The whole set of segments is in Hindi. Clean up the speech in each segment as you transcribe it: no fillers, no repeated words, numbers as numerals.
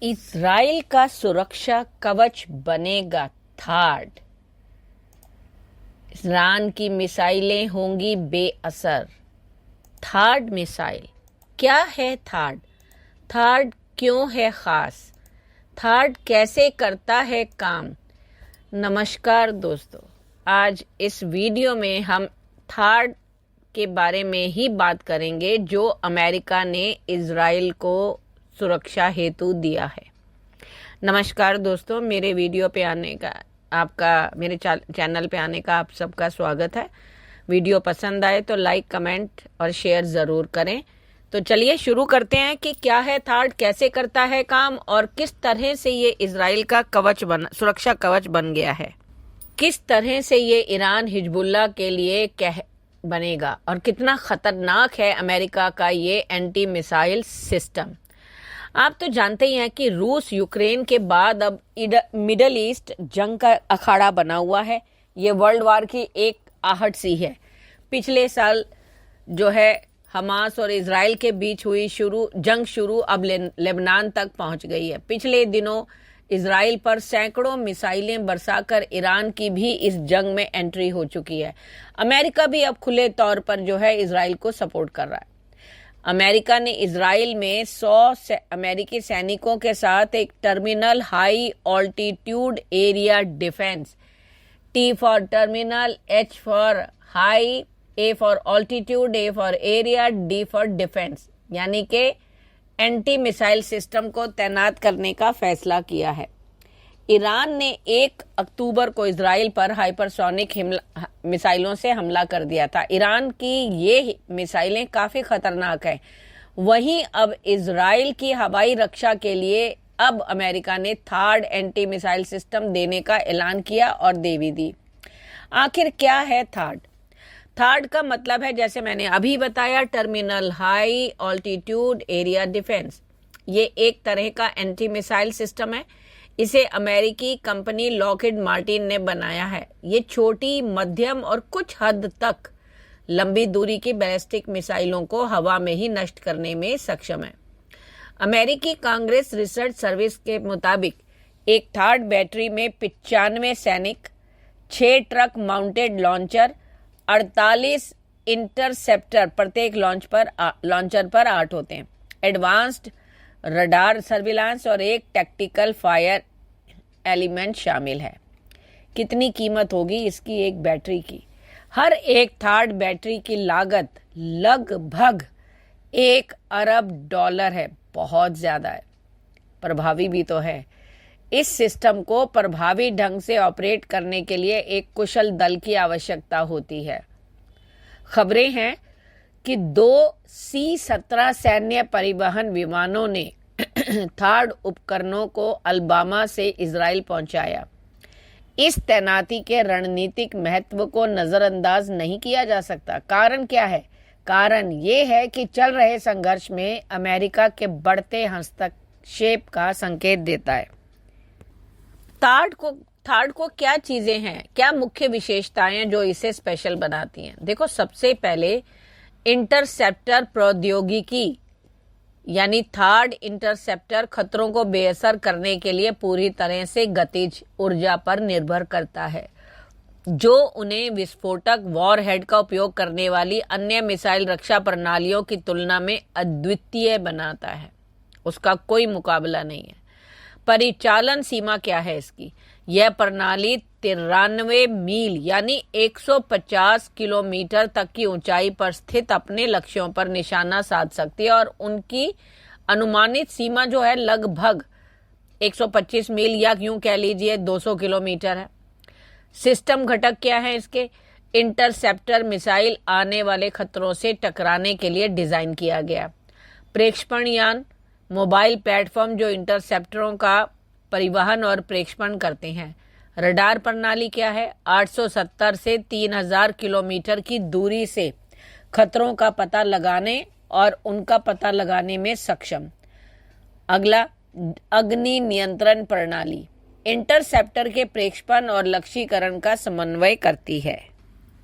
इजराइल का सुरक्षा कवच बनेगा थाड। ईरान की मिसाइलें होंगी बेअसर। थाड मिसाइल क्या है? थाड क्यों है खास? थाड कैसे करता है काम? नमस्कार दोस्तों, आज इस वीडियो में हम थाड के बारे में ही बात करेंगे जो अमेरिका ने इजराइल को सुरक्षा हेतु दिया है। नमस्कार दोस्तों, मेरे वीडियो पे आने का मेरे चैनल पे आने का आप सबका स्वागत है। वीडियो पसंद आए तो लाइक, कमेंट और शेयर ज़रूर करें। तो चलिए शुरू करते हैं कि क्या है थाड, कैसे करता है काम और किस तरह से ये इजराइल का सुरक्षा कवच बन गया है। किस तरह से ये ईरान हिजबुल्लाह के लिए बनेगा और कितना खतरनाक है अमेरिका का ये एंटी मिसाइल सिस्टम। आप तो जानते ही हैं कि रूस यूक्रेन के बाद अब मिडल ईस्ट जंग का अखाड़ा बना हुआ है। ये वर्ल्ड वार की एक आहट सी है। पिछले साल जो है हमास और इजराइल के बीच हुई जंग शुरू अब लेबनान तक पहुंच गई है। पिछले दिनों इजराइल पर सैकड़ों मिसाइलें बरसाकर ईरान की भी इस जंग में एंट्री हो चुकी है। अमेरिका भी अब खुले तौर पर जो है इजराइल को सपोर्ट कर रहा है। अमेरिका ने इजराइल में 100 अमेरिकी सैनिकों के साथ एक terminal high altitude area defence, T for terminal, H for high, A for altitude, A for area, D for defence यानी कि एंटी मिसाइल सिस्टम को तैनात करने का फैसला किया है। ईरान ने 1 अक्टूबर को इजराइल पर हाइपरसोनिक मिसाइलों से हमला कर दिया था। ईरान की ये मिसाइलें काफी खतरनाक हैं। वहीं अब इजराइल की हवाई रक्षा के लिए अब अमेरिका ने थाड एंटी मिसाइल सिस्टम देने का ऐलान किया और दे भी दी। आखिर क्या है थाड? थाड का मतलब है, जैसे मैंने अभी बताया, terminal high altitude area defence. ये एक तरह का एंटी मिसाइल सिस्टम है। इसे अमेरिकी कंपनी लॉकहीड मार्टिन ने बनाया है। ये छोटी, मध्यम और कुछ हद तक लंबी दूरी की बैलिस्टिक मिसाइलों को हवा में ही नष्ट करने में सक्षम है। अमेरिकी कांग्रेस रिसर्च सर्विस के मुताबिक एक थाड बैटरी में 95 सैनिक, 6 ट्रक माउंटेड लॉन्चर, 48 इंटरसेप्टर, प्रत्येक लॉन्चर पर 8 होते हैं, एडवांस्ड रडार सर्विलांस और एक टैक्टिकल फायर एलिमेंट शामिल है। कितनी कीमत होगी इसकी एक बैटरी की? हर एक थाड बैटरी की लागत लगभग $1 अरब है। बहुत ज्यादा है, प्रभावी भी तो है। इस सिस्टम को प्रभावी ढंग से ऑपरेट करने के लिए एक कुशल दल की आवश्यकता होती है। खबरें हैं कि 2 C-17 सैन्य परिवहन विमानों ने थाड उपकरणों को अलबामा से इजराइल पहुंचाया। इस तैनाती के रणनीतिक महत्व को नजरअंदाज नहीं किया जा सकता। कारण क्या है? कारण ये है कि चल रहे संघर्ष में अमेरिका के बढ़ते हस्तक्षेप का संकेत देता है। थाड को क्या चीजें हैं, क्या मुख्य विशेषताएं जो इसे स्पेशल बनाती हैं? देखो, सबसे पहले इंटरसेप्टर प्रौद्योगिकी, यानी थाड इंटरसेप्टर खतरों को बेअसर करने के लिए पूरी तरह से गतिज ऊर्जा पर निर्भर करता है, जो उन्हें विस्फोटक वॉरहेड का उपयोग करने वाली अन्य मिसाइल रक्षा प्रणालियों की तुलना में अद्वितीय बनाता है। उसका कोई मुकाबला नहीं है। परिचालन सीमा क्या है इसकी? यह प्रणाली 93 मील यानी 150 किलोमीटर तक की ऊंचाई पर स्थित अपने लक्ष्यों पर निशाना साध सकती है और उनकी अनुमानित सीमा जो है लगभग 125 मील या यूं कह लीजिए 200 किलोमीटर है। सिस्टम घटक क्या है इसके? इंटरसेप्टर मिसाइल आने वाले खतरों से टकराने के लिए डिजाइन किया गया। प्रेक्षपण यान, मोबाइल प्लेटफॉर्म जो इंटरसेप्टरों का परिवहन और प्रेक्षपण करते हैं। रडार प्रणाली क्या है? 870 से 3000 किलोमीटर की दूरी से खतरों का पता लगाने और उनका पता लगाने में सक्षम। अगला, अग्नि नियंत्रण प्रणाली इंटरसेप्टर के प्रेक्षपण और लक्ष्यीकरण का समन्वय करती है।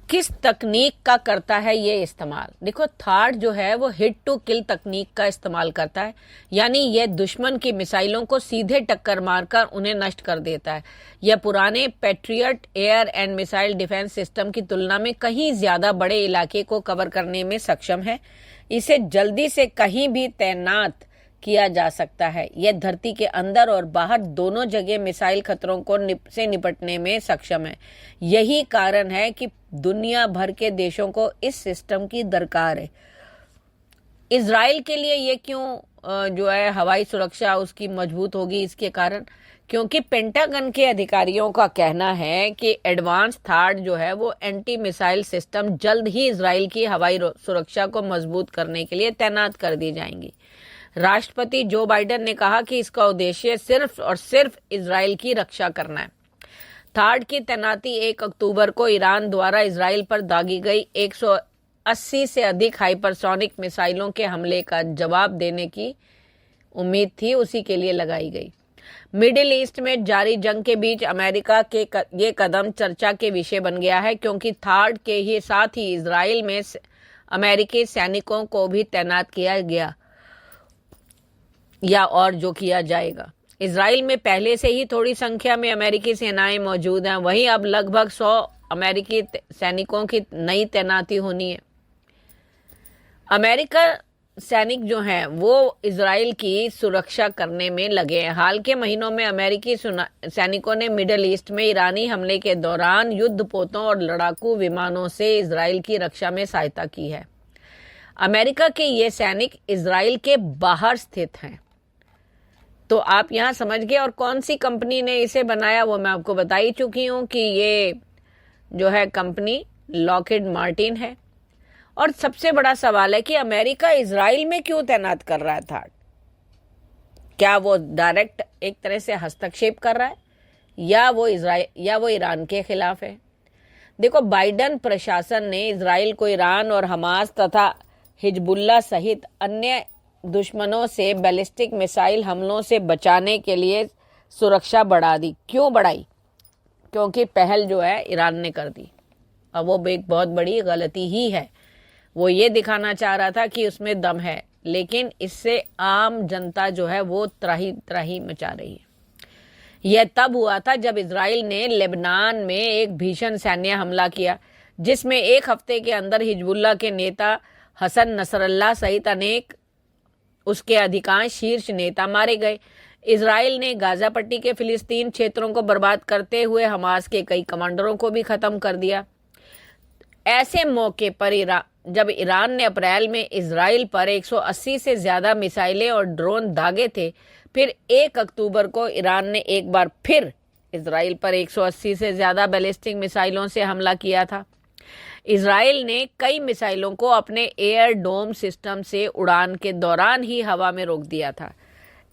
किस तकनीक का करता है ये इस्तेमाल? देखो, थार्ड जो है वो हिट टू किल तकनीक का इस्तेमाल करता है, यानी यह दुश्मन की मिसाइलों को सीधे टक्कर मारकर उन्हें नष्ट कर देता है। यह पुराने patriot air and missile defence system की तुलना में कहीं ज्यादा बड़े इलाके को कवर करने में सक्षम है। इसे जल्दी से कहीं भी तैनात किया जा सकता है। यह धरती के अंदर और बाहर दोनों जगह मिसाइल खतरों को से निपटने में सक्षम है। यही कारण है कि दुनिया भर के देशों को इस सिस्टम की दरकार है। इजराइल के लिए ये क्यों जो है हवाई सुरक्षा उसकी मजबूत होगी? इसके कारण क्योंकि पेंटागन के अधिकारियों का कहना है कि एडवांस थार्ड जो है वो एंटी मिसाइल सिस्टम जल्द ही इजराइल की हवाई सुरक्षा को मजबूत करने के लिए तैनात कर दी जाएंगी। राष्ट्रपति जो बाइडेन ने कहा कि इसका उद्देश्य सिर्फ और सिर्फ इजराइल की रक्षा करना है। थार्ड की तैनाती 1 अक्टूबर को ईरान द्वारा इजराइल पर दागी गई 180 से अधिक हाइपरसोनिक मिसाइलों के हमले का जवाब देने की उम्मीद थी, उसी के लिए लगाई गई। मिडिल ईस्ट में जारी जंग के बीच अमेरिका के ये कदम चर्चा के विषय बन गया है, क्योंकि थार्ड के ही साथ ही इजराइल में अमेरिकी सैनिकों को भी तैनात किया गया या और जो किया जाएगा। इजराइल में पहले से ही थोड़ी संख्या में अमेरिकी सेनाएं मौजूद हैं, वहीं अब लगभग 100 अमेरिकी सैनिकों की नई तैनाती होनी है। अमेरिका सैनिक जो हैं वो इजराइल की सुरक्षा करने में लगे हैं। हाल के महीनों में अमेरिकी सैनिकों ने मिडिल ईस्ट में ईरानी हमले के दौरान युद्धपोतों और लड़ाकू विमानों से इजराइल की रक्षा में सहायता की है। अमेरिका के ये सैनिक इजराइल के बाहर स्थित हैं। तो आप यहाँ समझ गए। और कौन सी कंपनी ने इसे बनाया वो मैं आपको बता ही चुकी हूँ कि ये जो है कंपनी लॉकहीड मार्टिन है। और सबसे बड़ा सवाल है कि अमेरिका इजराइल में क्यों तैनात कर रहा था? क्या वो डायरेक्ट एक तरह से हस्तक्षेप कर रहा है या वो ईरान के खिलाफ है? देखो, बाइडेन प्रशासन ने इजराइल को ईरान और हमास तथा हिजबुल्ला सहित अन्य दुश्मनों से बैलिस्टिक मिसाइल हमलों से बचाने के लिए सुरक्षा बढ़ा दी। क्यों बढ़ाई? क्योंकि पहल जो है ईरान ने कर दी। अब वो एक बहुत बड़ी गलती ही है। वो ये दिखाना चाह रहा था कि उसमें दम है, लेकिन इससे आम जनता जो है वो त्राही त्राही मचा रही है। यह तब हुआ था जब इजराइल ने लेबनान में एक भीषण सैन्य हमला किया, जिसमें एक हफ्ते के अंदर हिजबुल्ला के नेता हसन नसरल्ला सहित उसके अधिकांश शीर्ष नेता मारे गए। इजराइल ने गाजा पट्टी के फिलिस्तीन क्षेत्रों को बर्बाद करते हुए हमास के कई कमांडरों को भी खत्म कर दिया। ऐसे मौके पर जब ईरान ने अप्रैल में इजराइल पर 180 से ज्यादा मिसाइलें और ड्रोन दागे थे, फिर 1 अक्टूबर को ईरान ने एक बार फिर इजराइल पर 180 से ज्यादा बैलिस्टिक मिसाइलों से हमला किया था। इजराइल ने कई मिसाइलों को अपने एयर डोम सिस्टम से उड़ान के दौरान ही हवा में रोक दिया था।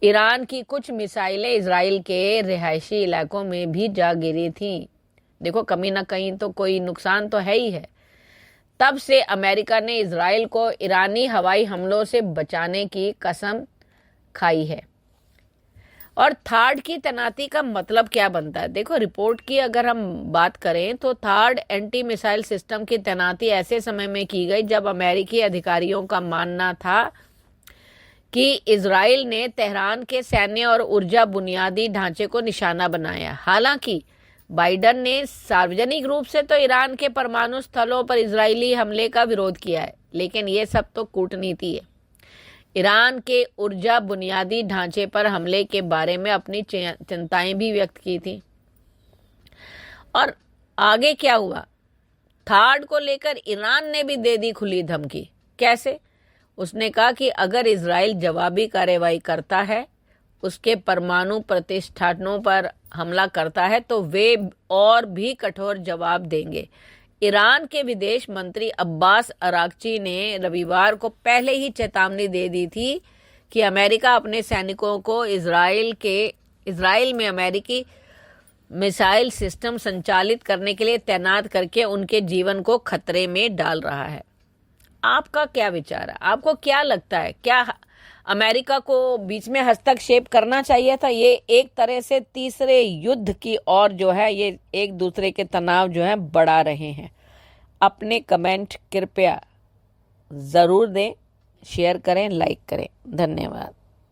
ईरान की कुछ मिसाइलें इजराइल के रिहायशी इलाकों में भी जा गिरी थीं। देखो, कहीं ना कहीं तो कोई नुकसान तो है ही है। तब से अमेरिका ने इजराइल को ईरानी हवाई हमलों से बचाने की कसम खाई है। और थार्ड की तैनाती का मतलब क्या बनता है? देखो, रिपोर्ट की अगर हम बात करें तो थार्ड एंटी मिसाइल सिस्टम की तैनाती ऐसे समय में की गई जब अमेरिकी अधिकारियों का मानना था कि इजराइल ने तेहरान के सैन्य और ऊर्जा बुनियादी ढांचे को निशाना बनाया। हालांकि बाइडेन ने सार्वजनिक रूप से तो ईरान के परमाणु स्थलों पर इजरायली हमले का विरोध किया है, लेकिन ये सब तो कूटनीति है। ईरान के ऊर्जा बुनियादी ढांचे पर हमले के बारे में अपनी चिंताएं भी व्यक्त की थी। और आगे क्या हुआ? थार्ड को लेकर ईरान ने भी दे दी खुली धमकी। कैसे? उसने कहा कि अगर इजराइल जवाबी कार्रवाई करता है, उसके परमाणु प्रतिष्ठानों पर हमला करता है, तो वे और भी कठोर जवाब देंगे। ईरान के विदेश मंत्री अब्बास अरागची ने रविवार को पहले ही चेतावनी दे दी थी कि अमेरिका अपने सैनिकों को इजराइल में अमेरिकी मिसाइल सिस्टम संचालित करने के लिए तैनात करके उनके जीवन को खतरे में डाल रहा है। आपका क्या विचार है? आपको क्या लगता है? क्या अमेरिका को बीच में हस्तक्षेप करना चाहिए था? ये एक तरह से तीसरे युद्ध की ओर जो है ये एक दूसरे के तनाव जो है बढ़ा रहे हैं। अपने कमेंट कृपया ज़रूर दें, शेयर करें, लाइक करें। धन्यवाद।